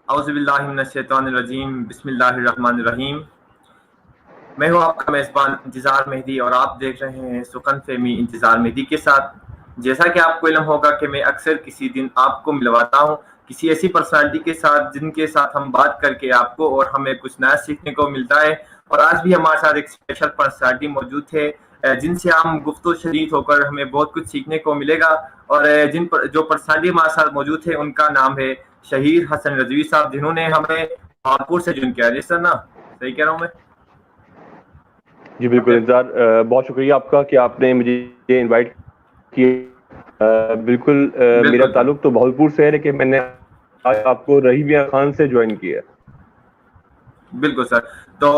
اعوذ باللہ من الشیطان الرجیم، بسم اللہ الرحمن الرحیم۔ میں ہوں آپ کا میزبان انتظار مہدی اور آپ دیکھ رہے ہیں سخن فہمی انتظار مہدی کے ساتھ۔ جیسا کہ آپ کو علم ہوگا کہ میں اکثر کسی دن آپ کو ملواتا ہوں کسی ایسی پرسنالٹی کے ساتھ جن کے ساتھ ہم بات کر کے آپ کو اور ہمیں کچھ نیا سیکھنے کو ملتا ہے، اور آج بھی ہمارے ساتھ ایک اسپیشل پرسنالٹی موجود ہے جن سے ہم گفت و شنید ہو کر ہمیں بہت کچھ سیکھنے کو ملے گا۔ اور جو پرسنالٹی ہمارے ساتھ موجود ہے ان کا نام ہے شہیر حسن رضوی صاحب، جنہوں نے ہمیں بھاگپور سے جن کیا۔ جی سر نا، صحیح کہہ رہا ہوں میں؟ جی بالکل انتظار، بہت شکریہ آپ کا کہ آپ نے مجھے انوائٹ کیا۔ بالکل میرا تعلق تو بھاگلپور سے ہے، لیکن میں نے آج آپ کو رحیم خان سے جوائن کیا۔ بالکل سر، تو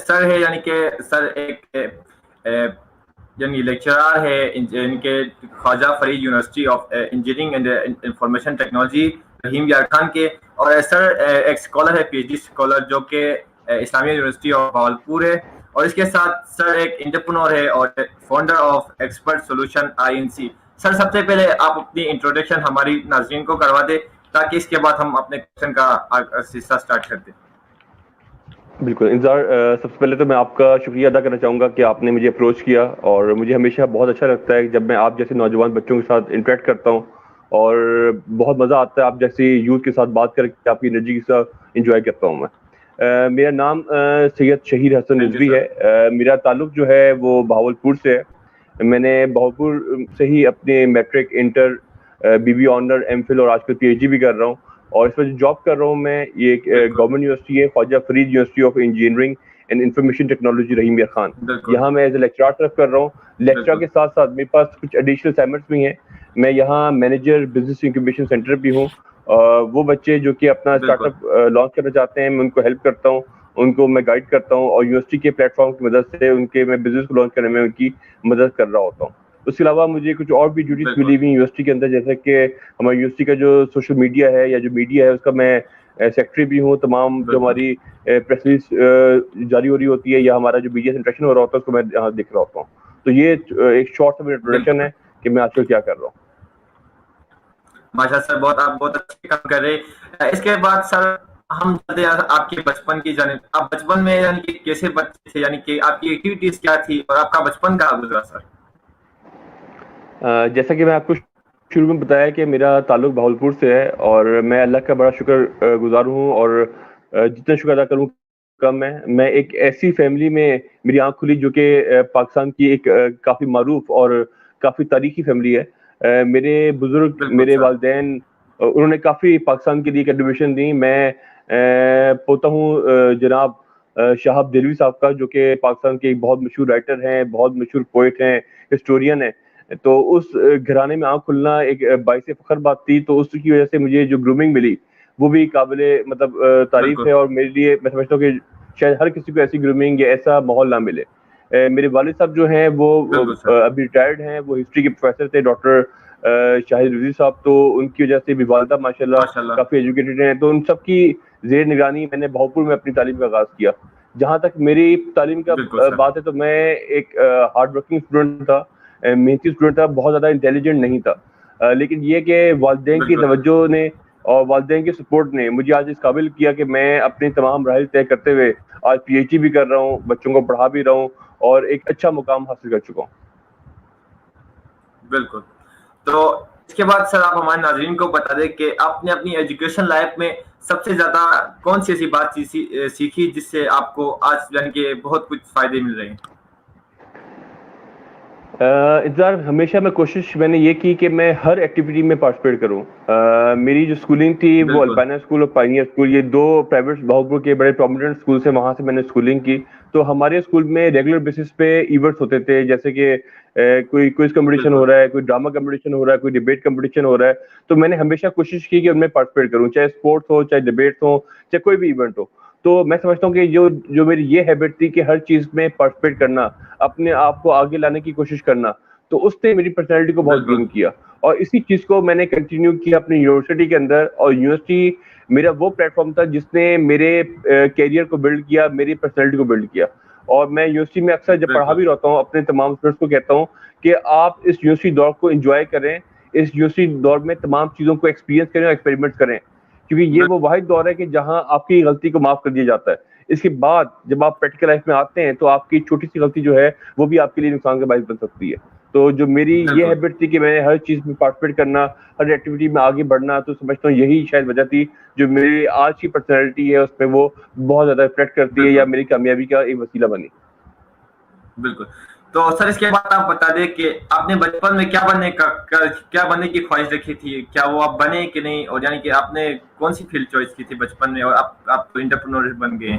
سر ہے یعنی کہ سر ایک یعنی لیکچرر ہے ان کے Khwaja Farid university of engineering and information technology Rahim Yar Khan کے، اور سر ایک اسکالر ہے، پی ایچ ڈی اسکالر، جو کہ اسلامیہ یونیورسٹی آف بھاگلپور ہے، اور اس کے ساتھ سر ایک انٹرپرنور ہے اور founder of expert solution INC۔ سر سب سے پہلے آپ اپنی انٹروڈکشن ہماری ناظرین کو کروا دیں تاکہ اس کے بعد ہم اپنے کوشچن کا حصہ اسٹارٹ کرتے ہیں۔ بالکل انتظار، سب سے پہلے تو میں آپ کا شکریہ ادا کرنا چاہوں گا کہ آپ نے مجھے اپروچ کیا، اور مجھے ہمیشہ بہت اچھا لگتا ہے جب میں آپ جیسے نوجوان بچوں کے ساتھ انٹریکٹ کرتا ہوں، اور بہت مزہ آتا ہے آپ جیسی یوتھ کے ساتھ بات کر کے، آپ کی انرجی کے ساتھ انجوائے کرتا ہوں میں۔ میرا نام سید شہیر حسن رضوی ہے۔ میرا تعلق جو ہے وہ بہاولپور سے ہے۔ میں نے بہاولپور سے ہی اپنے matric, inter, BB honour, MPhil اور آج کل PhD بھی کر رہا ہوں، اور اس میں جو جاب کر رہا ہوں میں، یہ ایک گورنمنٹ یونیورسٹی ہے، Khwaja Farid university of engineering and information technology Rahim Yar Khan. یہاں میں ایز اے لیکچرار سرو کر رہا ہوں۔ لیکچرر کے ساتھ ساتھ میرے پاس کچھ ایڈیشنل اسائنمنٹس بھی ہیں۔ میں یہاں مینیجر بزنس انکیوبیشن سینٹر بھی ہوں۔ وہ بچے جو کہ اپنا اسٹارٹ اپ لانچ کرنا چاہتے ہیں، میں ان کو ہیلپ کرتا ہوں، ان کو میں گائیڈ کرتا ہوں، اور یونیورسٹی کے پلیٹ فارم کی مدد سے ان کے میں بزنس کو لانچ کرنے میں ان کی مدد کر رہا ہوتا ہوں۔ اس کے علاوہ مجھے کچھ اور بھی ڈیوٹیز ملی ہوئی یونیورسٹی کے اندر، جیسے کہ ہماری یونیورسٹی کا جو سوشل میڈیا ہے یا جو میڈیا ہے اس کا میں سیکٹری بھی ہوں۔ تمام جو ہماری پریس ریلیز جاری ہو رہی ہوتی ہے یا ہمارا جو میڈیا سے انٹریکشن ہو رہا ہوتا ہے اس کو میں یہاں دیکھ رہا ہوتا ہوں۔ تو یہ ایک شارٹ سا انٹروڈکشن ہے کہ میں آج کل کیا کر رہا ہوں۔ ماشاء سر، آپ بہت اچھے کام کر رہے ہیں۔ اس کے بعد سر ہم چلتے ہیں آپ کے بچپن کی جانب۔ آپ بچپن میں یعنی کہ کیسے بچے تھے، یعنی کہ آپ کی ایکٹیویٹیز کیا تھی اور آپ کا بچپن کہاں گزرا سر؟ جیسا کہ میں آپ کو شروع میں بتایا کہ میرا تعلق بہاولپور سے ہے، اور میں اللہ کا بڑا شکر گزار ہوں، اور جتنا شکر ادا کروں کم ہے۔ میں ایک ایسی فیملی میں میری آنکھ کھلی جو کہ پاکستان کی ایک کافی معروف اور کافی تاریخی فیملی ہے۔ میرے بزرگ، میرے والدین، انہوں نے کافی پاکستان کے لیے کنٹریبیوشن دی۔ میں پوتا ہوں جناب شہاب دہلوی صاحب کا، جو کہ پاکستان کے ایک بہت مشہور رائٹر ہیں، بہت مشہور پوئٹ ہیں، ہسٹورین ہیں۔ تو اس گھرانے میں آنکھ کھلنا ایک باعث فخر بات تھی۔ تو اس کی وجہ سے مجھے جو گرومنگ ملی وہ بھی قابل مطلب تعریف ہے، اور میرے لیے میں سمجھتا ہوں کہ شاید ہر کسی کو ایسی گرومنگ یا ایسا ماحول نہ ملے۔ میرے والد صاحب جو ہیں وہ ابھی ریٹائرڈ ہیں، وہ ہسٹری کے پروفیسر تھے، ڈاکٹر شاہد رضوی صاحب۔ تو ان کی وجہ سے بھی والدہ ماشاءاللہ کافی ایجوکیٹڈ ہیں۔ تو ان سب کی زیر نگرانی میں نے بہاولپور میں اپنی تعلیم کا آغاز کیا۔ جہاں تک میری تعلیم کا بات ہے تو میں ایک ہارڈ ورکنگ اسٹوڈنٹ تھا، محنتی اسٹوڈنٹ تھا، بہت زیادہ انٹیلیجنٹ نہیں تھا، لیکن یہ کہ والدین کی توجہ نے اور والدین کے سپورٹ نے مجھے آج اس قابل کیا کہ میں اپنی تمام مراحل طے کرتے ہوئے آج PhD بھی کر رہا ہوں، بچوں کو پڑھا بھی رہا ہوں، اور ایک اچھا مقام حاصل کر چکا ہوں۔ بالکل۔ تو اس کے بعد سر آپ ہمارے ناظرین کو بتا دیں کہ آپ نے اپنی ایجوکیشن لائف میں سب سے زیادہ کون سی ایسی بات سیکھی جس سے آپ کو آج یعنی کہ بہت کچھ فائدے مل رہے ہیں؟ انتظار، ہمیشہ میں نے یہ کی کہ میں ہر ایکٹیویٹی میں پارٹیسپیٹ کروں۔ میری جو اسکولنگ تھی وہ الپائنا اسکول اور پائنیئر اسکول، یہ دو پرائیویٹ بہاولپور کے بڑے پرومیننٹ اسکولس ہیں، وہاں سے میں نے اسکولنگ کی۔ تو ہمارے اسکول میں ریگولر بیسس پہ ایونٹس ہوتے تھے، جیسے کہ کوئی کوئز کمپٹیشن ہو رہا ہے، کوئی ڈرامہ کمپٹیشن ہو رہا ہے، کوئی ڈیبیٹ کمپٹیشن ہو رہا ہے۔ تو میں نے ہمیشہ کوشش کی کہ ان میں پارٹیسپیٹ کروں، چاہے اسپورٹس ہو، چاہے ڈیبیٹس ہو، چاہے کوئی بھی ایونٹ ہو۔ تو میں سمجھتا ہوں کہ جو میری یہ ہیبٹ تھی کہ ہر چیز میں پارٹیسپیٹ کرنا، اپنے آپ کو آگے لانے کی کوشش کرنا، تو اس نے میری پرسنالٹی کو بہت گرون کیا، اور اسی چیز کو میں نے کنٹینیو کیا اپنی یونیورسٹی کے اندر۔ اور یونیورسٹی میرا وہ پلیٹ فارم تھا جس نے میرے کیریئر کو بلڈ کیا، میری پرسنالٹی کو بلڈ کیا۔ اور میں یونیورسٹی میں اکثر جب پڑھا بھی رہتا ہوں اپنے تمام اسٹوڈنٹس کو کہتا ہوں کہ آپ اس یونیورسٹی دور کو انجوائے کریں، اس یونیورسٹی دور میں تمام چیزوں کو ایکسپیرینس کریں اور ایکسپیریمنٹ کریں، کیونکہ یہ وہ واحد دور ہے کہ جہاں آپ کی غلطی کو معاف کر دیا جاتا ہے. اس کے بعد جب آپ پریکٹیکل لائف میں آتے ہیں تو آپ کی چھوٹی سی غلطی جو ہے وہ بھی آپ کے لیے نقصان کا باعث بن سکتی ہے. تو جو میری یہ ہیبٹ تھی کہ میں ہر چیز میں پارٹیسپیٹ کرنا, ہر ایکٹیویٹی میں آگے بڑھنا, تو سمجھتا ہوں یہی شاید وجہ تھی جو میری آج کی پرسنالٹی ہے اس پہ وہ بہت زیادہ افیکٹ کرتی ہے یا میری کامیابی کا ایک وسیلہ بنی. بالکل. تو سر اس کے بعد آپ بتا دیں کہ آپ نے بچپن میں کیا بننے کی خواہش رکھی تھی, کیا وہ آپ بنے کہ نہیں, اور یعنی کہ آپ نے کون سی فیلڈ چوائس کی تھی بچپن میں اور آپ تو انٹرپرینور بن گئے ہیں؟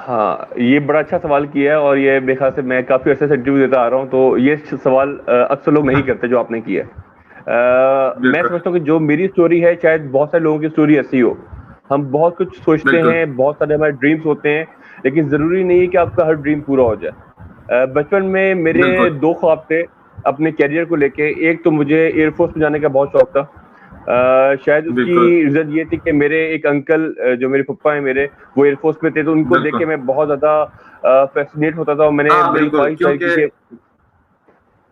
ہاں, یہ بڑا اچھا سوال کیا ہے, اور یہ میرے خیال سے میں کافی عرصے سے انٹرویو دیتا آ رہا ہوں, تو یہ سوال اکثر لوگ نہیں کرتے جو آپ نے کیا ہے. میں سمجھتا ہوں کہ جو میری اسٹوری ہے شاید بہت سارے لوگوں کی اسٹوری ایسی ہو. ہم بہت کچھ سوچتے ہیں, بہت سارے ہمارے ڈریمس ہوتے ہیں, لیکن ضروری نہیں ہے کہ آپ کا ہر ڈریم پورا ہو جائے. بچپن میں میرے 2 خواب تھے اپنے کیریئر کو لے کے. ایک تو مجھے ایئر فورس میں جانے کا بہت شوق تھا. شاید اس کی ریزن یہ تھی کہ میرے ایک انکل جو میرے پپا ہیں میرے, وہ ایئر فورس میں تھے, تو ان کو دیکھ کے میں بہت زیادہ فیسینیٹ ہوتا تھا, اور میں نے بڑی خواہش تھی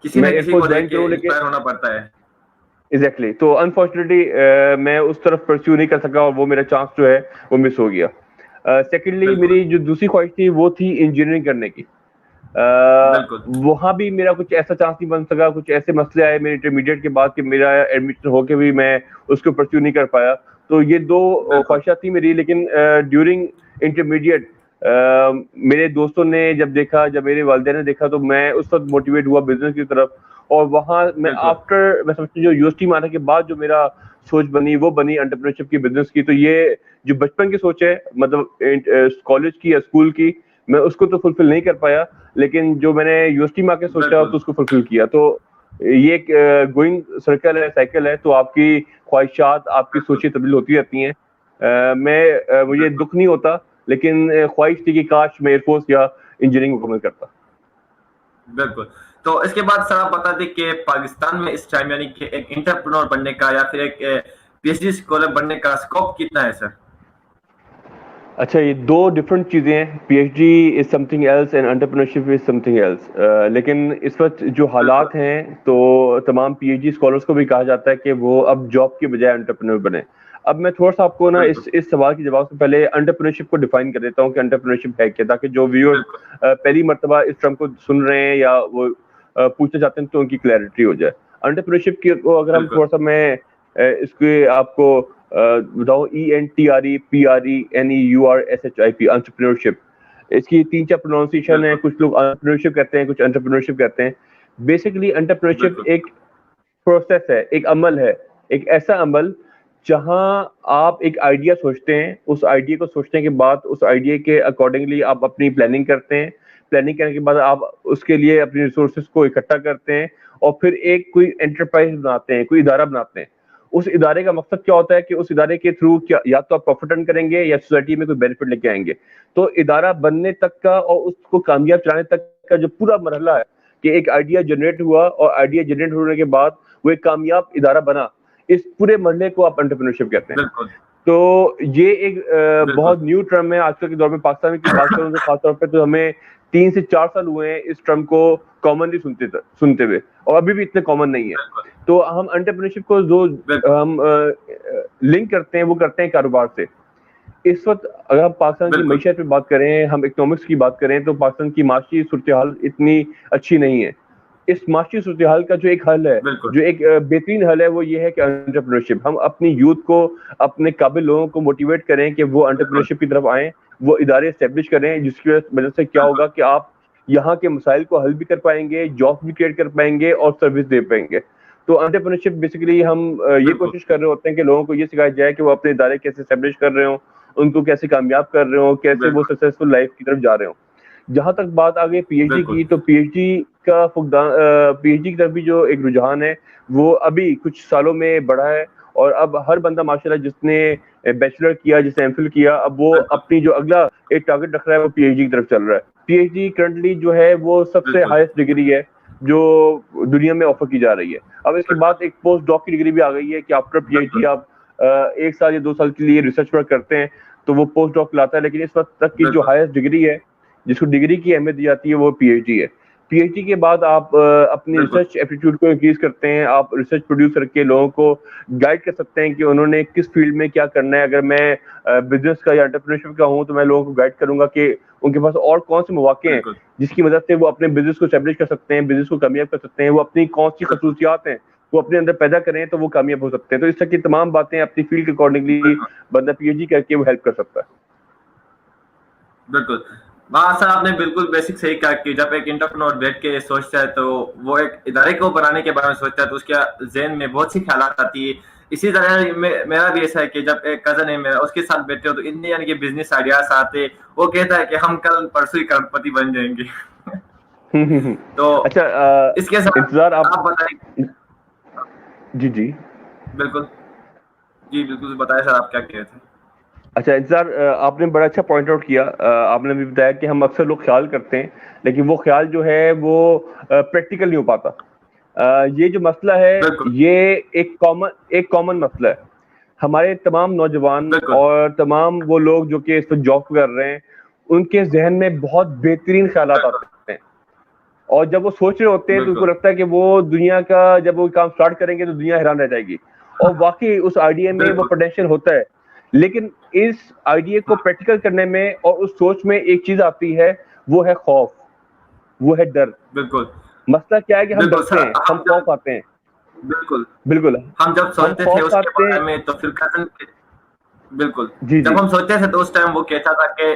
کہ میں ایئر فورس جوائن کروں. لیکن ہونا پڑتا ہے ایگزیکٹلی, تو انفارچونیٹلی میں اس طرف پرسیو نہیں کر سکا, اور وہ میرا چانس جو ہے وہ مس ہو گیا. سیکنڈلی میری جو دوسری خواہش تھی وہ تھی انجینئرنگ کرنے کی. وہاں بھی میرا کچھ ایسا چانس نہیں بن سکا, کچھ ایسے مسئلے آئے میرے انٹرمیڈیٹ کے بعد کہ میرا ایڈمیشن ہو کے بھی میں اس کو پرسیو نہیں کر پایا. تو یہ 2 خواہشات تھی میری. لیکن ڈیورنگ انٹرمیڈیٹ میرے دوستوں نے جب دیکھا, جب میرے والدین نے دیکھا, تو میں اس وقت موٹیویٹ ہوا بزنس کی طرف. اور وہاں میں آفٹر میں سمجھتا ہوں جو یونیورسٹی میں آنے کے بعد جو میرا سوچ بنی وہ بنی انٹرپرینورشپ کی, بزنس کی. تو یہ جو بچپن کی سوچ ہے, مطلب کالج کی یا اسکول کی, میں اس کو تو فلفل نہیں کر پایا, لیکن جو میں نے یونیورسٹی میں آ کے سوچا تو اس کو فلفل کیا. تو یہ ایک گوئنگ سرکل ہے, سائیکل ہے. تو آپ کی خواہشات, آپ کی سوچیں تبدیل ہوتی رہتی ہیں. مجھے دکھ نہیں ہوتا, لیکن خواہش تھی کہ کاش میں ایئر فورس یا انجینئرنگ مکمل کرتا. بالکل. تو اس کے بعد سر آپ بتا دیں کہ پاکستان میں اس ٹائم یعنی کہ ایک انٹرپرینور بننے کا یا پھر ایک پی ایچ ڈی اسکالر بننے کا اسکوپ کتنا ہے سر؟ اچھا, یہ 2 ڈفرنٹ چیزیں ہیں. P H D is something else and entrepreneurship is something else. لیکن اس وقت جو حالات ہیں تو تمام پی ایچ ڈی اسکالرس کو بھی کہا جاتا ہے کہ وہ اب جاب کی بجائے انٹرپرینور بنے. اب میں تھوڑا سا آپ کو نا اس سوال کے جواب سے پہلے انٹرپرینورشپ کو ڈیفائن کر دیتا ہوں کہ انٹرپرینورشپ ہے کیا, تاکہ جو ویورز پہلی مرتبہ اس ٹرم کو سن رہے ہیں یا وہ پوچھنا چاہتے ہیں تو ان کی کلیئرٹی ہو جائے. انٹرپرینورشپ کو اگر ہم تھوڑا سا میں اس کے آپ کو بتاؤں, ENTREPRENEURSHIP انٹرپرینورشپ, اس کی 3-4 پروناؤنسیشن ہے. کچھ لوگ انٹرپرینورشپ کہتے ہیں, کچھ انٹرپرینورشپ کہتے ہیں. بیسیکلی انٹرپرینورشپ ایک پروسیس ہے, ایک عمل ہے, ایک ایسا عمل جہاں آپ ایک آئیڈیا سوچتے ہیں, اس آئیڈیا کو سوچنے کے بعد اس آئیڈیا کے اکارڈنگلی آپ اپنی پلاننگ کرتے ہیں. پلاننگ کرنے کے بعد آپ اس کے لیے اپنی ریسورسز کو اکٹھا کرتے ہیں, اور پھر ایک کوئی انٹرپرائز بناتے ہیں, کوئی ادارہ بناتے ہیں. اس ادارے کا مقصد کیا ہوتا ہے کہ اس ادارے کے تھرو یا تو آپ پروفٹ ارن کریں گے یا سوسائٹی میں کوئی بینیفٹ لے کے آئیں گے. تو ادارہ بننے تک کا اور اس کو کامیاب چلانے تک کا جو پورا مرحلہ ہے کہ ایک آئیڈیا جنریٹ ہوا, اور آئیڈیا جنریٹ ہونے کے بعد وہ ایک کامیاب ادارہ بنا, اس پورے مرحلے کو آپ انٹرپرینورشپ کہتے ہیں. تو یہ ایک بہت نیو ٹرم ہے آج کل کے دور میں. پاکستان کی بات کروں تو خاص طور پہ تو ہمیں 3 سے 4 سال ہوئے ہیں اس ٹرم کو کامنلی سنتے ہوئے, اور ابھی بھی اتنے کامن نہیں ہے. تو ہم انٹرپرینورشپ کو جو ہم لنک کرتے ہیں وہ کرتے ہیں کاروبار سے. اس وقت اگر ہم پاکستان کی معیشت پہ بات کریں, ہم اکنامکس کی بات کریں, تو پاکستان کی معاشی صورتحال اتنی اچھی نہیں ہے. اس معاشی صورتحال کا جو ایک حل ہے, جو ایک بہترین حل ہے, وہ یہ ہے کہ انٹرپرینورشپ. ہم اپنی یوتھ کو, اپنے قابل لوگوں کو موٹیویٹ کریں کہ وہ انٹرپرینورشپ کی طرف آئیں, وہ ادارے اسٹیبلش کریں, جس کی وجہ سے کیا ہوگا کہ آپ یہاں کے مسائل کو حل بھی کر پائیں گے, جاب بھی کریٹ کر پائیں گے, اور سروس دے پائیں گے. تو انٹرپرینورشپ بیسیکلی ہم یہ کوشش کر رہے ہوتے ہیں کہ لوگوں کو یہ سکھایا جائے کہ وہ اپنے ادارے کیسے اسٹیبلش کر رہے ہوں, ان کو کیسے کامیاب کر رہے ہوں, کیسے وہ سکسیسفل لائف کی طرف جا رہے ہوں. جہاں تک بات آگے پی ایچ ڈی کی, تو پی ایچ ڈی کا پی ایچ ڈی کی طرف بھی جو ایک رجحان ہے وہ ابھی کچھ سالوں میں بڑھا ہے. اور اب ہر بندہ ماشاءاللہ جس نے بیچلر کیا, جس نے ایم فل کیا, اب وہ اپنی جو اگلا ایک ٹارگیٹ رکھ رہا ہے وہ پی ایچ ڈی کی طرف چل رہا ہے. پی ایچ ڈی کرنٹلی جو ہے وہ سب سے ہائیسٹ ڈگری ہے جو دنیا میں آفر کی جا رہی ہے. اب اس کے بعد ایک پوسٹ ڈاک کی ڈگری بھی آ گئی ہے کہ آفٹر پی ایچ ڈی آپ 1 سال یا 2 سال کے لیے ریسرچ ورک کرتے ہیں تو وہ پوسٹ ڈاک لاتا ہے. لیکن اس وقت تک کی جو ہائیسٹ ڈگری ہے, جس کو ڈگری کی اہمیت دی جاتی ہے, وہ پی ایچ ڈی ہے. پی ایچ ڈی کے بعد آپ اپنی ریسرچ ایپٹیٹیوڈ کو انکریز کرتے ہیں, آپ ریسرچ پروڈیوس کر کے لوگوں کو گائڈ کر سکتے ہیں کہ انہوں نے کس فیلڈ میں کیا کرنا ہے. اگر میں بزنس کا یا انٹرپرینیورشپ کا ہوں تو میں لوگوں کو گائڈ کروں گا کہ ان کے پاس اور کون سے مواقع ہیں جس کی مدد سے وہ اپنے بزنس کو اسٹیبلش کر سکتے ہیں, بزنس کو کامیاب کر سکتے ہیں, وہ اپنی کون سی خصوصیات ہیں وہ اپنے اندر پیدا کریں تو وہ کامیاب ہو سکتے ہیں. تو اس طرح کی تمام باتیں اپنی فیلڈ کے اکارڈنگلی بندہ پی ایچ ڈی کر کے وہ ہیلپ کر سکتا ہے. بالکل وہاں سر آپ نے بالکل بیسک صحیح کہا کہ جب ایک انٹرپرینور بیٹھ کے سوچتا ہے تو وہ ایک ادارے کو بنانے کے بارے میں سوچتا ہے تو اس کے ذہن میں بہت سی خیالات آتی ہے. اسی طرح میرا بھی ایسا ہے کہ جب ایک کزن ہے میرا اس کے ساتھ بیٹھے ہو تو اتنے یعنی کہ بزنس آئیڈیاز آتے, وہ کہتا ہے کہ ہم کل پرسوں ہی کروڑپتی بن جائیں گے. تو اچھا اس کے ساتھ انتظار آپ بتائیں. جی بالکل جی بالکل بتائیں سر آپ کیا کہہ رہے تھے. اچھا انتظار, آپ نے بڑا اچھا پوائنٹ آؤٹ کیا. آپ نے بھی بتایا کہ ہم اکثر لوگ خیال کرتے ہیں لیکن وہ خیال جو ہے وہ پریکٹیکل نہیں ہو پاتا. یہ جو مسئلہ ہے یہ ایک کامن مسئلہ ہے. ہمارے تمام نوجوان اور تمام وہ لوگ جو کہ اس وقت جاب کر رہے ہیں ان کے ذہن میں بہت بہترین خیالات آتے ہیں, اور جب وہ سوچ رہے ہوتے ہیں تو ان کو لگتا ہے کہ وہ دنیا کا جب وہ کام سٹارٹ کریں گے تو دنیا حیران رہ جائے گی. اور واقعی اس آئیڈیا میں وہ پوٹینشیل ہوتا ہے, لیکن اس آئیڈیا کو پریکٹیکل کرنے میں اور اس سوچ میں ایک چیز آتی ہے, وہ ہے خوف, وہ ہے ڈر. بالکل مسئلہ کیا ہے کہ ہم ڈرتے ہیں, ہم خوف آتے ہیں. بالکل ہم جب سوچتے تھے اس کے بارے میں تو پھر بالکل جب ہم سوچتے تھے تو اس ٹائم وہ کہتا تھا کہ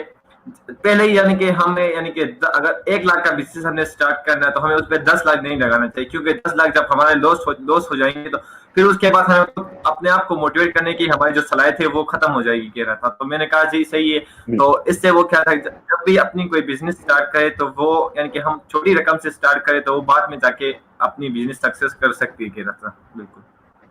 پہلے ہی یعنی کہ ہمیں یعنی کہ اگر 1 لاکھ کا بزنس ہم نے اسٹارٹ کرنا ہے تو ہمیں اس پہ 10 لاکھ نہیں لگانا چاہیے, کیونکہ 10 لاکھ جب ہمارے لوس ہو جائیں گے تو پھر اس کے بعد ہمیں اپنے آپ کو موٹیویٹ کرنے کی ہماری جو صلاحیت ہے وہ ختم ہو جائے گی کہہ رہا تھا. تو میں نے کہا جی صحیح ہے. تو اس سے وہ کیا تھا جب بھی اپنی کوئی بزنس اسٹارٹ کرے تو وہ یعنی کہ ہم چھوٹی رقم سے اسٹارٹ کرے تو وہ بعد میں جا کے اپنی بزنس سکسیس کر سکتی ہے کہہ رہا تھا.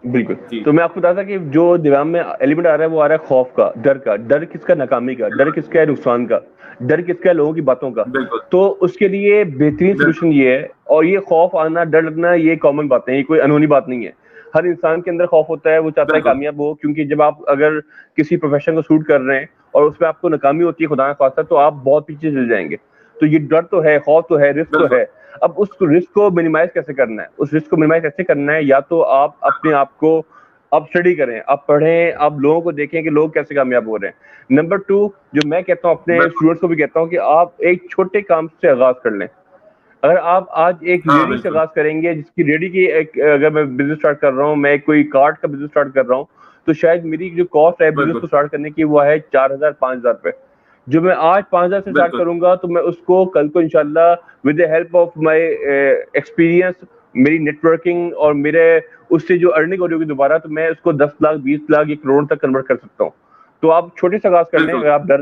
بالکل تو میں آپ کو بتاتا کہ جو دماغ میں ایلیمنٹ آ رہا ہے وہ آ رہا ہے خوف کا, ڈر کا. ڈر کس کا؟ ناکامی کا. ڈر کس کا ہے؟ نقصان کا. ڈر کس کا ہے؟ لوگوں کی باتوں کا. تو اس کے لیے بہترین سولوشن یہ ہے, اور یہ خوف آنا ڈر لگنا یہ کامن بات ہے, یہ کوئی انہونی بات نہیں ہے. ہر انسان کے اندر خوف ہوتا ہے, وہ چاہتا ہے کامیاب ہو, کیونکہ جب آپ اگر کسی پروفیشن کو سوٹ کر رہے ہیں اور اس میں آپ کو ناکامی ہوتی ہے خدا نہ خواستہ تو آپ بہت پیچھے چل جائیں گے. تو یہ ڈر تو ہے, خوف تو ہے, رسک تو ہے. اب اس رسک کو منیمائز کیسے کرنا ہے؟ اس رسک کو منیمائز کیسے کرنا ہے؟ یا تو آپ اپنے آپ کو آپ اسٹڈی کریں, آپ پڑھیں, آپ لوگوں کو دیکھیں کہ لوگ کیسے کامیاب ہو رہے ہیں. نمبر 2 جو میں کہتا ہوں اپنے اسٹوڈنٹس کو بھی کہتا ہوں کہ آپ ایک چھوٹے کام سے آغاز کر لیں. اگر آپ آج ایک ریڈی سے آغاز کریں گے, جس کی ریڈی کی ایک اگر میں بزنس اسٹارٹ کر رہا ہوں, میں کوئی کارڈ کا بزنس اسٹارٹ کر رہا ہوں, تو شاید میری جو کاسٹ ہے بزنس کو اسٹارٹ کرنے کی وہ ہے 4,000 5,000 روپے. جو میں آج 5,000 سے اسٹارٹ کروں گا تو میں اس کو کل کو انشاءاللہ with the help of my experience, میری نیٹ ورکنگ اور میرے اس سے جو ارننگ ہو رہی ہوگی دوبارہ, تو میں اس کو 10 لاکھ 20 لاکھ 1 کروڑ تک کنورٹ کر سکتا ہوں. تو آپ چھوٹے سے آغاز کر لیں. اگر آپ ڈر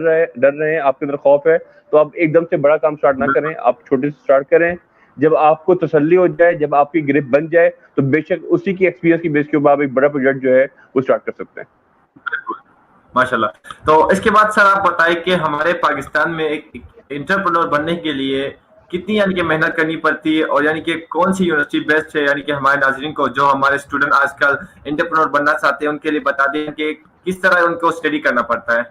رہے ہیں, آپ کے اندر خوف ہے, تو آپ ایک دم سے بڑا کام اسٹارٹ نہ کریں, آپ چھوٹے سے اسٹارٹ کریں. جب آپ کو تسلی ہو جائے, جب آپ کی گرپ بن جائے, تو بے شک اسی کی ایکسپیرینس کی بیس کے اوپر آپ ایک بڑا پروجیکٹ جو ہے وہ اسٹارٹ کر سکتے ہیں. ماشاءاللہ. تو اس کے بعد سر آپ بتائیں کہ ہمارے پاکستان میں ایک انٹرپرینور بننے کے لیے کتنی یعنی کہ محنت کرنی پڑتی ہے, اور یعنی کہ کون سی یونیورسٹی بیسٹ ہے, یعنی کہ ہمارے ناظرین کو جو ہمارے اسٹوڈنٹ آج کل انٹرپرینور بننا چاہتے ہیں ان کے لیے بتا دیں کہ کس طرح ان کو اسٹڈی کرنا پڑتا ہے.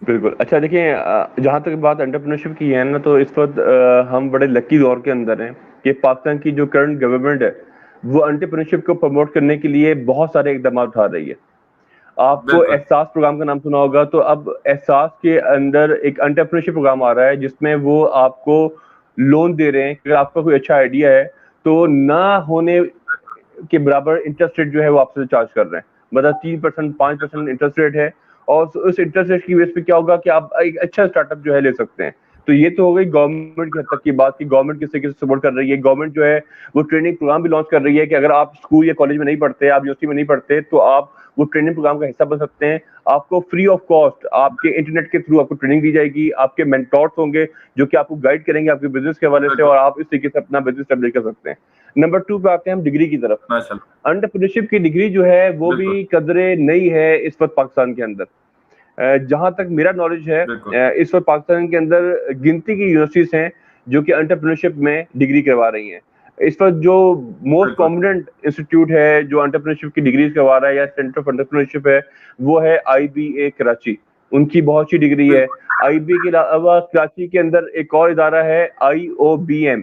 بالکل. اچھا دیکھیں, جہاں تک بات انٹرپرینورشپ کی ہے نا, تو اس وقت ہم بڑے لکی دور کے اندر ہیں کہ پاکستان کی جو کرنٹ گورنمنٹ ہے وہ انٹرپرینورشپ کو پروموٹ کرنے کے لیے بہت سارے اقدامات اٹھا رہی ہے. آپ کو احساس پروگرام کا نام سنا ہوگا, تو اب احساس کے اندر ایک انٹرپرینورشپ پروگرام آ رہا ہے جس میں وہ آپ کو لون دے رہے ہیں. اگر آپ کا کوئی اچھا آئیڈیا ہے تو نہ ہونے کے برابر انٹرسٹ ریٹ جو ہے وہ آپ سے چارج کر رہے ہیں, مطلب 3% 5% انٹرسٹ ریٹ ہے, اور اس انٹرسٹ ریٹ کی بیس پہ کیا ہوگا کہ آپ ایک اچھا اسٹارٹ اپ جو ہے لے سکتے ہیں. تو یہ تو ہو گئی گورنمنٹ کی حد تک کی بات کہ گورنمنٹ کس طریقے سے سپورٹ کر رہی ہے. گورنمنٹ جو ہے وہ ٹریننگ پروگرام بھی لانچ کر رہی ہے کہ اگر آپ اسکول یا کالج میں نہیں پڑھتے, آپ یونیورسٹی میں نہیں پڑھتے, تو آپ وہ ٹریننگ پروگرام کا حصہ بن سکتے ہیں. آپ کو فری آف کاسٹ آپ کے انٹرنیٹ کے تھرو آپ کو ٹریننگ دی جائے گی. آپ کے مینٹورس ہوں گے جو کہ آپ کو گائڈ کریں گے آپ کے بزنس کے حوالے سے, اور آپ اس طریقے سے اپنا بزنس اسٹیبلش کر سکتے ہیں. نمبر 2 پہ آتے ہیں ہم ڈگری کی طرف. انٹرپرینورشپ کی ڈگری جو ہے وہ بھی قدرے نئی ہے اس وقت پاکستان کے اندر. جہاں تک میرا نالج ہے اس وقت پاکستان کے اندر گنتی کی یونیورسٹیز ہیں جو کہ انٹرپرینورشپ میں ڈگری کروا رہی ہیں. اس وقت جو موسٹ پرومیننٹ انسٹیٹیوٹ ہے جو انٹرپرینورشپ کی ڈگریز کروا رہا ہے یا سینٹر آف انٹرپرینورشپ ہے, وہ ہے IBA کراچی. ان کی بہت اچھی ڈگری ہے. IBA کے علاوہ کراچی کے اندر ایک اور ادارہ ہے IOBM,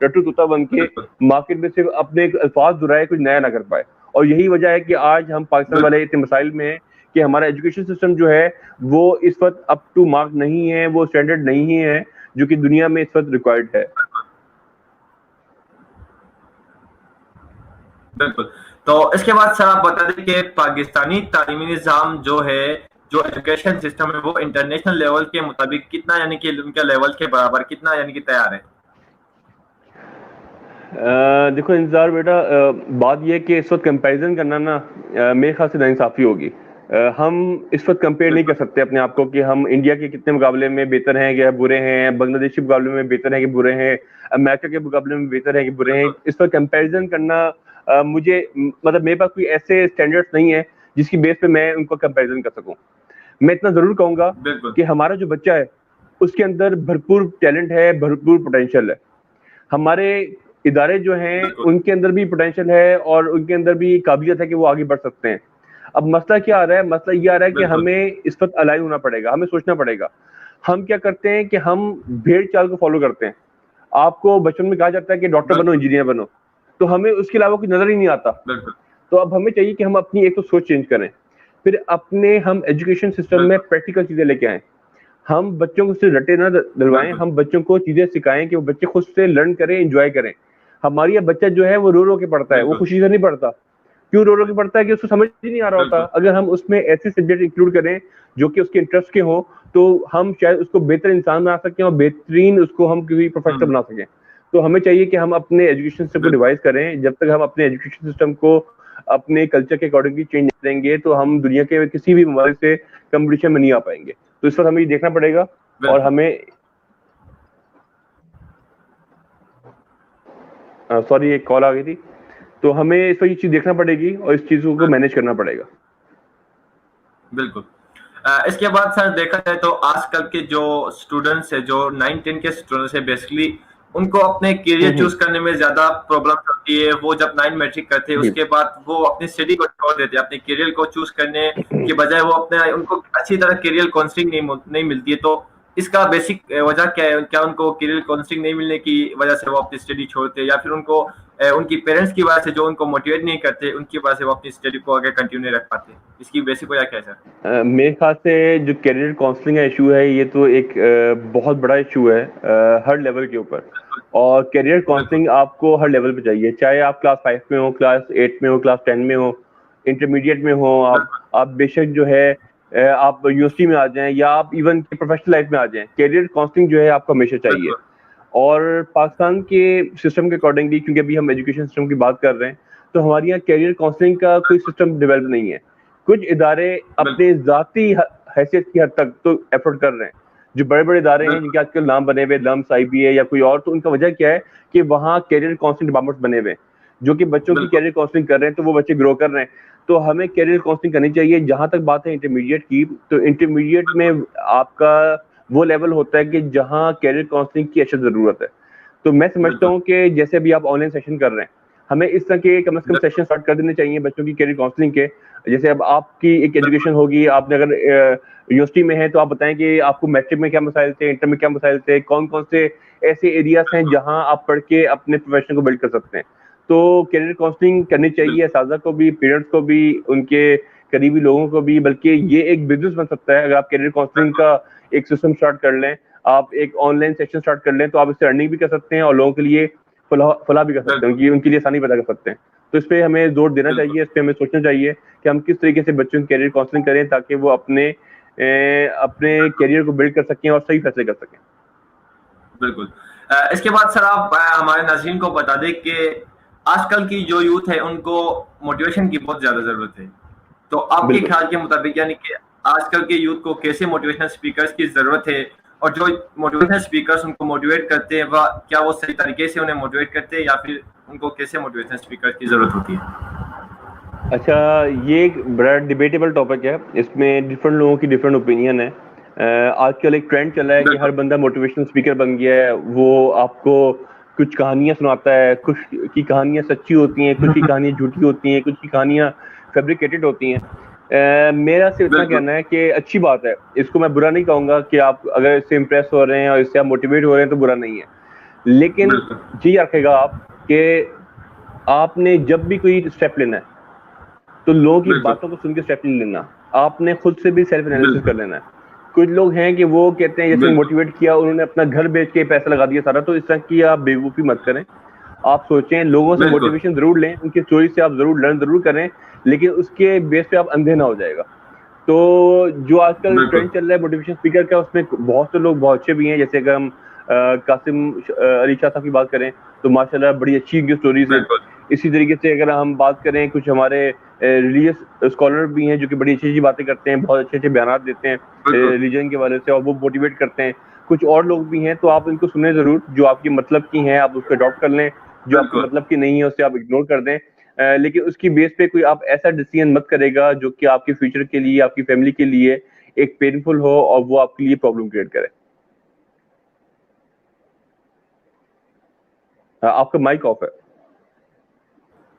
رٹو طوطا بن کے مارکیٹ میں صرف اپنے الفاظ دہرائے, کچھ نیا نہ کر پائے. اور یہی وجہ ہے کہ آج ہم پاکستان والے اتنے مسائل میں ہیں کہ ہمارا ایجوکیشن سسٹم جو ہے وہ اس وقت اپ ٹو مارک نہیں ہے, وہ اسٹینڈرڈ نہیں ہے جو کہ دنیا میں اس وقت ریکوائرڈ ہے. بالکل. تو اس کے بعد سر آپ بتا دیں کہ پاکستانی تعلیمی نظام جو ہے, جو ایجوکیشن سسٹم ہے, وہ انٹرنیشنل لیول کے مطابق کتنا یعنی کہ ان کے لیول کے برابر کتنا یعنی کہ تیار ہے؟ دیکھو انتظار بیٹا, بات یہ ہے کہ اس وقت کمپیریزن کرنا نا میرے خیال سے ناانصافی ہوگی. ہم اس وقت کمپیئر نہیں کر سکتے اپنے آپ کو کہ ہم انڈیا کے کتنے مقابلے میں بہتر ہیں یا برے ہیں, بنگلہ دیش کے مقابلے میں بہتر ہیں کہ برے ہیں, امریکہ کے مقابلے میں بہتر ہیں کہ برے ہیں. اس وقت کمپیریزن کرنا مجھے مطلب میرے پاس کوئی ایسے اسٹینڈرڈس نہیں ہے جس کی بیس پہ میں ان کو کمپیریزن کر سکوں. میں اتنا ضرور کہوں گا کہ ہمارا جو بچہ ہے اس کے اندر بھرپور ٹیلنٹ ہے, بھرپور پوٹینشیل ہے. ہمارے ادارے جو ہیں ان کے اندر بھی پوٹینشیل ہے اور ان کے اندر بھی قابلیت ہے کہ وہ آگے بڑھ سکتے ہیں. اب مسئلہ کیا آ رہا ہے, مسئلہ یہ آ رہا ہے کہ ہمیں اس وقت الائن ہونا پڑے گا, ہمیں سوچنا پڑے گا. ہم کیا کرتے ہیں کہ ہم بھیڑ چال کو فالو کرتے ہیں. آپ کو بچپن میں کہا جاتا ہے کہ ڈاکٹر بنو, انجینئر بنو, تو ہمیں اس کے علاوہ کچھ نظر ہی نہیں آتا. تو اب ہمیں چاہیے کہ ہم اپنی ایک تو سوچ چینج کریں, پھر اپنے ہم ایجوکیشن سسٹم میں پریکٹیکل چیزیں لے کے آئیں. ہم بچوں کو صرف رٹے نہ دلوائیں, ہم بچوں کو چیزیں سکھائیں کہ وہ بچے خود سے لرن کریں, انجوائے کریں. ہماری یہ بچہ جو ہے وہ رو رو کے پڑھتا ہے, وہ خوشی سے نہیں پڑھتا. کیوں رو رو کے پڑھتا ہے؟ کہ اس کو سمجھ ہی نہیں آ رہا ہوتا. اگر ہم اس میں ایسے سبجیکٹ انکلوڈ کریں جو کہ اس کے انٹرسٹ کے ہوں تو ہم شاید اس کو بہتر انسان بنا سکیں اور بہترین اس کو ہم کسی پروفیسر بنا سکیں. تو ہمیں چاہیے کہ ہم اپنے ایجوکیشن سسٹم کو ڈیوائز کریں. جب تک ہم اپنے ایجوکیشن سسٹم کو اپنے کلچر کے اکارڈنگلی چینج کریں گے تو ہم دنیا کے کسی بھی ممالک سے کمپٹیشن میں نہیں آ پائیں گے. تو اس وقت ہمیں یہ دیکھنا پڑے گا اور ہمیں سوری ایک کال آ گئی تھی, تو ہمیں اس وقت یہ چیز دیکھنا پڑے گی اور اس چیزوں کو مینیج کرنا پڑے گا. بالکل. اس کے بعد سر دیکھا جائے تو آج کل کے جو اسٹوڈنٹس ہیں, جو 9-10 کے اسٹوڈنٹس ہیں, بیسکلی ان کو اپنے کیریئر چوز کرنے میں زیادہ پرابلم ہوتی ہے. وہ جب 9 میٹرک کرتے ہیں اس کے بعد وہ اپنی اسٹڈی کو چھوڑ دیتے ہیں, اپنے کیریئر کو چوز کرنے کے بجائے وہ اپنے ان کو اچھی طرح کیریئر کاؤنسلنگ نہیں ملتی ہے. تو اس کا بیسک وجہ کیا ہے؟ کیا ان کو کیریئر کاؤنسلنگ نہیں ملنے کی وجہ سے وہ اپنی اسٹڈی چھوڑتے ہیں, یا پھر ان کو ان کی پیرنٹس کی وجہ سے جو ان کو موٹیویٹ نہیں کرتے ان کی وجہ سے وہ اپنی اسٹڈی کو آگے کنٹینیو نہیں رکھ پاتے؟ اس کی بیسک وجہ کیا ہے سر؟ میرے خیال سے جو کیریئر کاؤنسلنگ کا ایشو ہے یہ تو ایک بہت بڑا ایشو ہے ہر لیول کے اوپر. اور کیریئر کاؤنسلنگ آپ کو ہر لیول پہ چاہیے, چاہے آپ کلاس 5 میں ہو, کلاس 8 میں ہو, کلاس 10 میں ہو, انٹرمیڈیٹ میں ہو. آپ بے شک جو ہے آپ یونیورسٹی میں آ جائیں یا آپ ایون پروفیشنل لائف میں آ جائیں, کیریئر کاؤنسلنگ جو ہے آپ کو ہمیشہ چاہیے. اور پاکستان کے سسٹم کے اکارڈنگلی, کیونکہ ابھی ہم ایجوکیشن سسٹم کی بات کر رہے ہیں, تو ہمارے یہاں کیریئر کاؤنسلنگ کا کوئی سسٹم ڈیولپ نہیں ہے. کچھ ادارے اپنے ذاتی حیثیت کی حد تک تو ایفرٹ کر رہے ہیں. جو بڑے بڑے ادارے ہیں جن کے آج کل نام بنے ہوئے, لمس آئی بی ہے یا کوئی اور, تو ان کا وجہ کیا ہے کہ وہاں کیریئر کاؤنسلنگ ڈپارٹمنٹ بنے ہوئے ہیں جو کہ بچوں کی کیریئر کاؤنسلنگ کر رہے ہیں, تو وہ بچے گرو کر رہے ہیں. تو ہمیں کیریئر کاؤنسلنگ کرنی چاہیے. جہاں تک بات ہے انٹرمیڈیٹ کی, تو انٹرمیڈیٹ میں آپ کا وہ لیول ہوتا ہے کہ جہاں کیریئر کاؤنسلنگ کی اشد ضرورت ہے. تو میں سمجھتا ہوں کہ جیسے ابھی آپ آن لائن سیشن کر رہے ہیں, ہمیں اس طرح کے کم از کم سیشن اسٹارٹ کر دینے چاہیے بچوں کی کیریئر کاؤنسلنگ کے. جیسے اب آپ کی ایک ایجوکیشن ہوگی, آپ نے اگر یونیورسٹی میں ہے تو آپ بتائیں کہ آپ کو میٹرک میں کیا مسائل تھے, انٹر میں کیا مسائل تھے, کون کون سے ایسے ایریاز ہیں جہاں آپ پڑھ کے اپنے پروفیشن کو بلڈ کر سکتے ہیں. تو کیریئر کاؤنسلنگ کرنی چاہیے اساتذہ کو بھی, پیرنٹس کو بھی, ان کے قریبی لوگوں کو بھی. بلکہ یہ ایک بزنس بن سکتا ہے اگر آپ کیریئر کاؤنسلنگ کا ایک سسٹم اسٹارٹ کر لیں, آپ ایک آن لائن سیکشن اسٹارٹ کر لیں, تو آپ اس سے ارننگ بھی کر سکتے ہیں اور لوگوں کے لیے فلاح بھی کر سکتے ہیں, ان کے لیے آسانی پیدا کر سکتے ہیں. تو اس پہ ہمیں زور دینا چاہیے, اس پہ ہمیں سوچنا چاہیے کہ ہم کس طریقے سے بچوں کی کیریئر کاؤنسلنگ کریں تاکہ وہ اپنے کیریئر کو بلڈ کر سکیں اور صحیح فیصلے کر سکیں. بالکل. اس کے بعد سر آپ ہمارے ناظرین کو بتا دیں کہ آج کل کی جو یوتھ ہے ان کو موٹیویشن کی بہت زیادہ ضرورت ہے. تو آپ کے خیال کے مطابق یعنی کہ آج کل کے یوتھ کو کیسے موٹیویشنل اسپیکرز کی ضرورت ہے, اور جو موٹیویشنل اسپیکرز ان کو موٹیویٹ کرتے ہیں کیا وہ صحیح طریقے سے انہیں موٹیویٹ کرتے ہیں, یا پھر ان کو کیسے موٹیویشنل اسپیکرز کی ضرورت ہوتی ہے؟ اچھا, یہ ایک بڑا ڈیبیٹیبل ٹاپک ہے, اس میں ڈفرینٹ لوگوں کی ڈفرینٹ اوپینین ہے. آج کل ایک ٹرینڈ چلا ہے کہ ہر بندہ موٹیویشنل اسپیکر بن گیا ہے. وہ آپ کو کچھ کہانیاں سناتا ہے, کچھ کی کہانیاں سچی ہوتی ہیں, کچھ کی کہانیاں جھوٹی ہوتی ہیں, کچھ کی کہانیاں فیبریکیٹڈ ہوتی ہیں. میرا صرف اتنا کہنا ہے کہ اچھی بات ہے, اس کو میں برا نہیں کہوں گا کہ آپ اگر اس سے امپریس ہو رہے ہیں اور اس سے آپ موٹیویٹ ہو رہے ہیں تو برا نہیں ہے. لیکن بالکل یہ رکھے گا آپ کہ آپ نے جب بھی کوئی اسٹیپ لینا ہے تو لوگوں کی بالکل باتوں کو سن کے اسٹیپ نہیں لینا, آپ نے خود سے بھی سیلف انالیسس کر بالکل لینا ہے. کچھ لوگ ہیں کہ وہ کہتے ہیں جیسے بالکل موٹیویٹ کیا, انہوں نے اپنا گھر بیچ کے پیسہ لگا دیا سارا, تو اس طرح کی آپ بیوقوفی مت کریں. آپ سوچیں, لوگوں سے بالکل موٹیویشن ضرور لیں, ان کی اسٹوری سے آپ ضرور لرن ضرور کریں, لیکن اس کے بیس پہ آپ اندھے نہ ہو جائے گا. تو جو آج کل بالکل ٹرینڈ چل رہا ہے موٹیویشن اسپیکر کا, اس میں بہت سے لوگ بہت اچھے بھی ہیں. جیسے اگر ہم قاسم علی شاہ صاحب کی بات کریں تو ماشاء اللہ بڑی اچھی ان کی اسٹوریز ہیں. بالکل اسی طریقے سے اگر ہم بات کریں, کچھ ہمارے ریلیجیس اسکالر بھی ہیں جو کہ بڑی اچھی اچھی باتیں کرتے ہیں, بہت اچھے اچھے بیانات دیتے ہیں بالکل ریلیجن کے والے سے, اور وہ موٹیویٹ کرتے ہیں. کچھ اور لوگ بھی ہیں, تو آپ ان کو سنیں ضرور, جو آپ کے مطلب کی ہیں آپ اس کو اڈاپٹ کر لیں, جو آپ کے بالکل مطلب کی نہیں ہے اسے آپ اگنور کر دیں. لیکن اس کی بیس پہ کوئی آپ ایسا ڈیسیژن مت کرے گا جو کہ آپ کے فیوچر کے لیے, آپ کی فیملی کے لیے ایک پینفل ہو اور وہ آپ کے لیے پرابلم کریٹ کرے. آپ کا مائک آف ہے.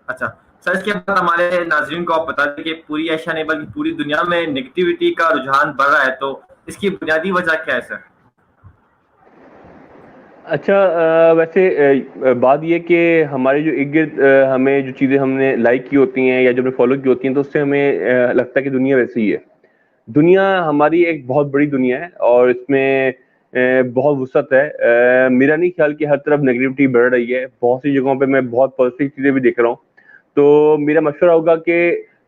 اچھا سر, اس کے بعد ہمارے ناظرین کو آپ بتا دیں کہ پوری ایشیا نہیں بلکہ پوری دنیا میں نگیٹیوٹی کا رجحان بڑھ رہا ہے, تو اس کی بنیادی وجہ کیا ہے سر؟ اچھا, ویسے بات یہ کہ ہمارے جو ارد گرد ہمیں جو چیزیں ہم نے لائک کی ہوتی ہیں یا جو ہم نے فالو کی ہوتی ہیں, تو اس سے ہمیں لگتا ہے کہ دنیا ویسی ہی ہے. دنیا ہماری ایک بہت بڑی دنیا ہے اور اس میں بہت وسعت ہے. میرا نہیں خیال کہ ہر طرف نیگیٹیوٹی بڑھ رہی ہے, بہت سی جگہوں پہ میں بہت پازیٹیو چیزیں بھی دیکھ رہا ہوں. تو میرا مشورہ ہوگا کہ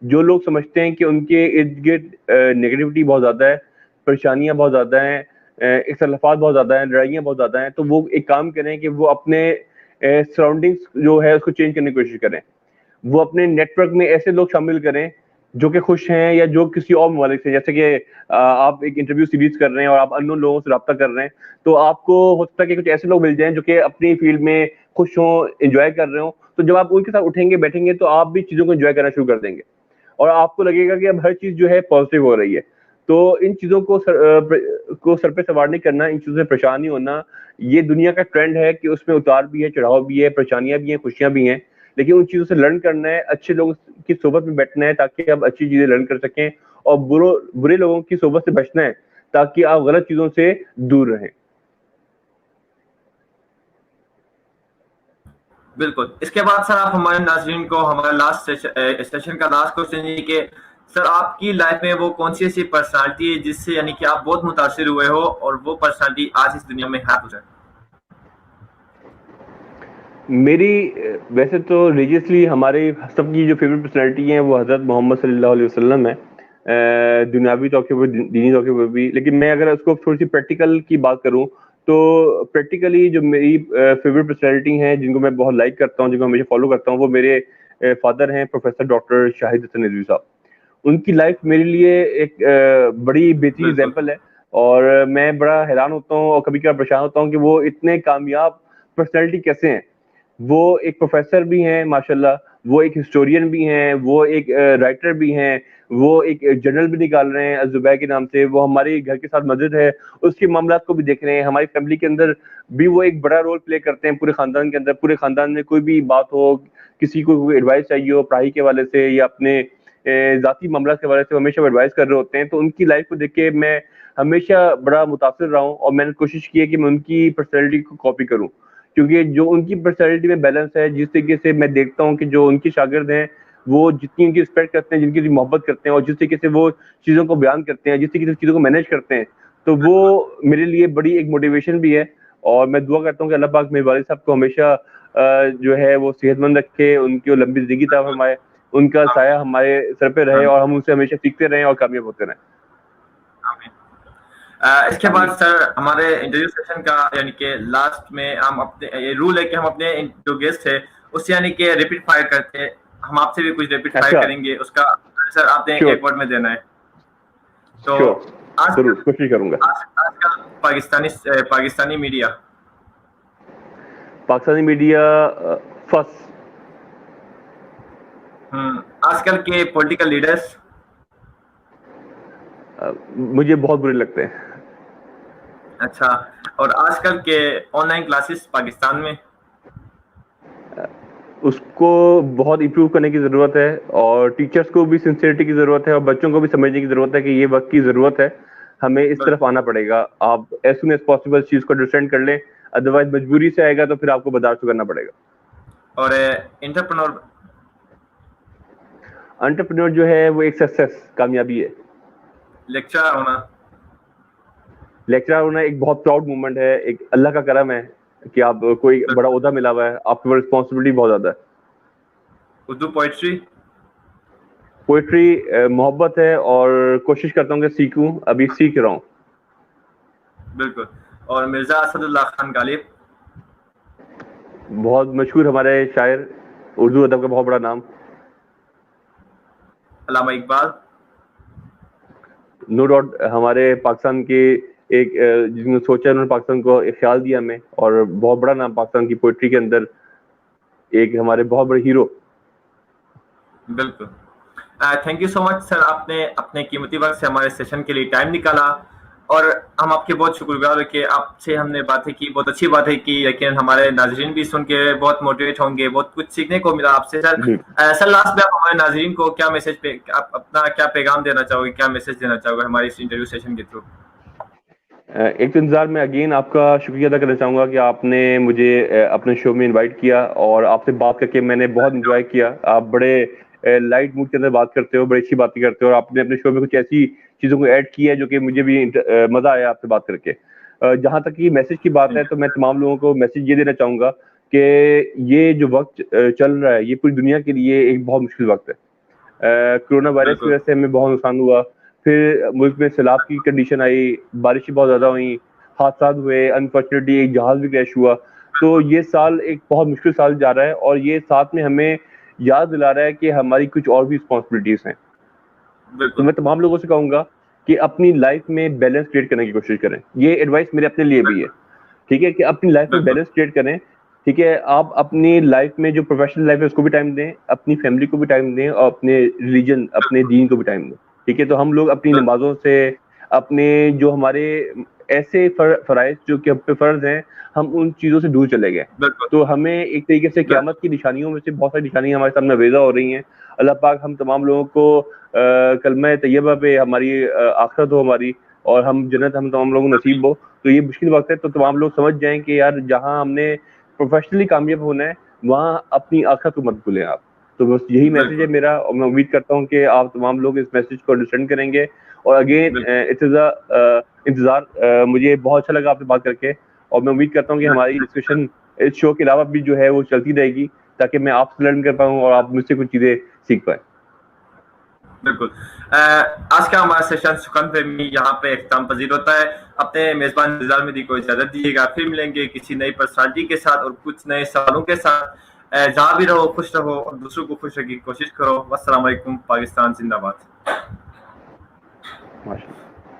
جو لوگ سمجھتے ہیں کہ ان کے ارد گرد نیگیٹیوٹی بہت زیادہ ہے, پریشانیاں بہت زیادہ ہیں, اختلافات بہت زیادہ ہیں, لڑائیاں بہت زیادہ ہیں, تو وہ ایک کام کریں کہ وہ اپنے سراؤنڈنگس جو ہے اس کو چینج کرنے کی کوشش کریں. وہ اپنے نیٹ ورک میں ایسے لوگ شامل کریں جو کہ خوش ہیں یا جو کسی اور ممالک سے, جیسے کہ آپ ایک انٹرویو سیریز کر رہے ہیں اور آپ انون لوگوں سے رابطہ کر رہے ہیں, تو آپ کو ہو سکتا ہے کہ کچھ ایسے لوگ مل جائیں جو کہ اپنی فیلڈ میں خوش ہوں, انجوائے کر رہے ہوں. تو جب آپ ان کے ساتھ اٹھیں گے بیٹھیں گے تو آپ بھی چیزوں کو انجوائے کرنا شروع کر دیں گے, اور آپ کو لگے گا کہ اب ہر چیز جو ہے پازیٹیو ہو رہی ہے. تو ان چیزوں کو سر پہ سوار نہیں کرنا, ان چیزوں سے پریشان نہیں ہونا. یہ دنیا کا ٹرینڈ ہے کہ اس میں اتار بھی ہے, چڑھاؤ بھی ہے, پریشانیاں بھی ہیں, خوشیاں بھی ہیں, لیکن ان چیزوں سے لرن کرنا ہے, اچھے لوگوں کی صحبت میں بیٹھنا ہے تاکہ آپ اچھی چیزیں لرن کر سکیں, اور برے لوگوں کی صحبت سے بچنا ہے تاکہ آپ غلط چیزوں سے دور رہیں. بالکل. اس کے بعد سر آپ ہمارے ناظرین کو ہمارا لاسٹ سیشن کا لاسٹ کوشچن یہ کہ سر آپ کی لائف میں وہ کون سی ایسی پرسنالٹی ہے جس سے یعنی کہ آپ بہت متاثر ہوئے ہو اور وہ پرسنالٹی آج اس دنیا میں ہے جائے؟ میری ویسے تو ریلیجیسلی ہمارے سب کی جو فیوریٹ پرسنالٹی ہیں وہ حضرت محمد صلی اللہ علیہ وسلم ہے, دنیاوی طور پر دینی طور پر بھی. لیکن میں اگر اس کو تھوڑی سی پریکٹیکل کی بات کروں تو پریکٹیکلی جو میری فیوریٹ پرسنالٹی ہیں جن کو میں بہت لائک کرتا ہوں, جن کو ہمیشہ فالو کرتا ہوں, وہ میرے فادر ہیں پروفیسر ڈاکٹر شاہد حسن ندوی صاحب. ان کی لائف میرے لیے ایک بڑی بہترین بالکل ایگزامپل ہے, اور میں بڑا حیران ہوتا ہوں اور کبھی کبھی پریشان ہوتا ہوں کہ وہ اتنے کامیاب پرسنالٹی کیسے ہیں. وہ ایک پروفیسر بھی ہیں ماشاءاللہ, وہ ایک ہسٹورین بھی ہیں, وہ ایک رائٹر بھی ہیں, وہ ایک جرنل بھی نکال رہے ہیں الزبیر کے نام سے, وہ ہمارے گھر کے ساتھ مسجد ہے اس کے معاملات کو بھی دیکھ رہے ہیں, ہماری فیملی کے اندر بھی وہ ایک بڑا رول پلے کرتے ہیں پورے خاندان کے اندر. پورے خاندان میں کوئی بھی بات ہو, کسی کو کوئی ایڈوائس چاہیے ہو پڑھائی کے حوالے سے یا اپنے ذاتی معاملات کے حوالے سے, ہمیشہ وہ ایڈوائس کر رہے ہوتے ہیں. تو ان کی لائف کو دیکھ کے میں ہمیشہ بڑا متاثر رہا ہوں, اور میں نے کوشش کی ہے کہ میں ان کی پرسنالٹی کو کاپی کروں, کیونکہ جو ان کی پرسنالٹی میں بیلنس ہے, جس طریقے سے میں دیکھتا ہوں کہ جو ان کے شاگرد ہیں وہ جتنی ان کی رسپیکٹ کرتے ہیں, جن کی محبت کرتے ہیں, اور جس طریقے سے وہ چیزوں کو بیان کرتے ہیں, جس طریقے سے چیزوں کو مینیج کرتے ہیں, تو وہ میرے لیے بڑی ایک موٹیویشن بھی ہے. اور میں دعا کرتا ہوں کہ اللہ پاک میرے والد صاحب کو ہمیشہ جو ہے وہ صحت مند رکھے, ان کی لمبی زندگی عطا فرمائے, ان کا سایہ ہمارے سر پہ رہے, اور ہم ان سے ہمیشہ سیکھتے رہیں اور کامیاب ہوتے رہیں. اس کے بعد آمین. سر ہمارے انٹرویو سیشن کا یعنی کہ لاسٹ میں ہم اپنے یہ رول ہے کہ ہم اپنے جو گیسٹ ہے اس سے یعنی کہ ریپیٹ فائر کرتے ہیں, ہم آپ سے بھی کچھ ریپیٹ فائر اچھا, کریں گے, اس کا آنسر آپ نے شیور ایک ورڈ میں دینا ہے. تو شیور, آج ضرور کل کوشش کروں گا. آج کل Pakistani media Pakistani media first. آج کل کے پولیٹیکل لیڈرز مجھے بہت برے لگتے ہیں. اچھا, اور آج کل کے آن لائن کلاسز پاکستان میں اس کو بہت امپروو کرنے کی ضرورت ہے, اور ٹیچرس کو بھی سنسیئرٹی کی ضرورت ہے, اور بچوں کو بھی سمجھنے کی ضرورت ہے کہ یہ وقت کی ضرورت ہے. ہمیں اس طرف آنا پڑے گا. آپ ایز سون ایز پاسبل چیز کو انڈرسٹینڈ کر لیں, ادروائز مجبوری سے آئے گا تو پھر آپ کو برداشت کرنا پڑے گا. اور انٹرپرینور جو ہے وہ ایک سکسیس, کامیابی ہے. لیکچرر ہونا ایک بہت پراؤڈ مومنٹ ہے, ایک اللہ کا کرم ہے کہ آپ کوئی بڑا عہدہ ملا ہوا ہے, آپ کے اوپر رسپانسبلٹی بہت زیادہ ہے. اردو پوئٹری محبت ہے اور کوشش کرتا ہوں کہ سیکھوں, ابھی سیکھ رہا ہوں. بالکل. اور مرزا اسد اللہ خان غالب, بہت مشہور ہمارے شاعر, اردو ادب کا بہت بڑا نام. علامہ اقبال, نو ڈاؤٹ ہمارے پاکستان کے ایک جس نے سوچا انہوں نے پاکستان کو ایک خیال دیا ہمیں, اور بہت بڑا نام پاکستان کی پوئٹری کے اندر, ایک ہمارے بہت بڑے ہیرو. بالکل. تھینک یو سو مچ سر, آپ نے اپنے قیمتی وقت سے ہمارے سیشن کے لیے ٹائم نکالا, اور ہم آپ کے بہت شکر گزار ہیں کہ آپ سے ہم نے باتیں کی, بہت اچھی باتیں کی, لیکن ہمارے ناظرین بھی سن کے بہت موٹیویٹ ہوں گے, بہت کچھ سیکھنے کو ملا آپ سے. سر لاسٹ میں آپ ہمارے ناظرین کو کیا میسج پہ اپنا کیا پیغام دینا چاہو گے, کیا میسج دینا چاہو گے ہمارے اس انٹرویو سیشن کے تھرو؟ ایک تو انتظار میں اگین آپ کا شکریہ ادا کرنا چاہوں گا کہ آپ نے مجھے اپنے شو میں انوائٹ کیا, اور آپ سے بات کر کے میں نے بہت انجوائے کیا. آپ بڑے لائٹ موڈ کے اندر بات کرتے ہو, بڑی اچھی باتیں کرتے ہو, اور آپ نے اپنے شو میں کچھ ایسی چیزوں کو ایڈ کیا ہے جو کہ مجھے بھی مزہ آیا آپ سے بات کر کے. جہاں تک یہ میسج کی بات ہے تو میں تمام لوگوں کو میسج یہ دینا چاہوں گا کہ یہ جو وقت چل رہا ہے یہ پوری دنیا کے لیے ایک بہت مشکل وقت ہے. کرونا وائرس کی وجہ سے ہمیں بہت نقصان ہوا, پھر ملک میں سیلاب کی کنڈیشن آئی, بارشیں بہت زیادہ ہوئیں, حادثات ہوئے, انفارچونیٹلی ایک جہاز بھی کریش ہوا. تو یہ سال ایک بہت مشکل سال جا رہا ہے, اور یہ ساتھ میں ہمیں یاد دلا رہا ہے کہ ہماری کچھ اور بھی رسپانسبلٹیز ہیں. تو میں تمام لوگوں سے کہوں گا کہ اپنی لائف میں بیلنس کریٹ کرنے کی کوشش کریں. یہ ایڈوائس میرے اپنے لیے بھی ہے, ٹھیک ہے, کہ اپنی لائف میں بیلنس کریٹ کریں. ٹھیک ہے, آپ اپنی لائف میں جو پروفیشنل لائف ہے اس کو بھی ٹائم دیں, اپنی فیملی کو بھی ٹائم دیں, اور اپنے ریلیجن, اپنے دین کو بھی ٹائم دیں. ٹھیک ہے, تو ہم لوگ اپنی نمازوں سے, اپنے جو ہمارے ایسے فرائض جو کہ ہم پہ فرض ہیں, ہم ان چیزوں سے دور چلے گئے. تو ہمیں ایک طریقے سے قیامت کی نشانیوں میں سے بہت ساری نشانیاں ہمارے سامنے ویزا ہو رہی ہیں. اللہ پاک ہم تمام لوگوں کو کلمہ طیبہ پہ ہماری آخرت ہو ہماری, اور ہم جنت ہم تمام لوگوں کو نصیب ہو. تو یہ مشکل وقت ہے, تو تمام لوگ سمجھ جائیں کہ یار جہاں ہم نے پروفیشنلی کامیاب ہونا ہے وہاں اپنی آخرت کو مت بھولیں آپ. تو بس یہی میسج ہے میرا, اور میں امید کرتا ہوں کہ آپ تمام لوگ اس میسج کو انڈرسٹینڈ کریں گے. اور اگین انتظار, مجھے بہت اچھا لگا آپ سے بات کر کے, اور میں امید کرتا ہوں کہ ہماری ڈسکشن اس شو کے علاوہ بھی جو ہے وہ چلتی رہے گی, تاکہ میں آپ سے لرن کر پاؤں اور آپ مجھ سے کچھ چیزیں سیکھ پائیں. بالکل. آج کا ہمارا سیشن سکن فہمی یہاں پہ اختتام پذیر ہوتا ہے. اپنے میزبان انتظار مہدی کو اجازت دیجیے گا, پھر ملیں گے کسی نئی پرسنالٹی کے ساتھ اور کچھ نئے سوالوں کے ساتھ. جہاں بھی رہو خوش رہو اور دوسروں کو خوش رکھنے کی کوشش کرو. والسلام علیکم. پاکستان زندہ باد.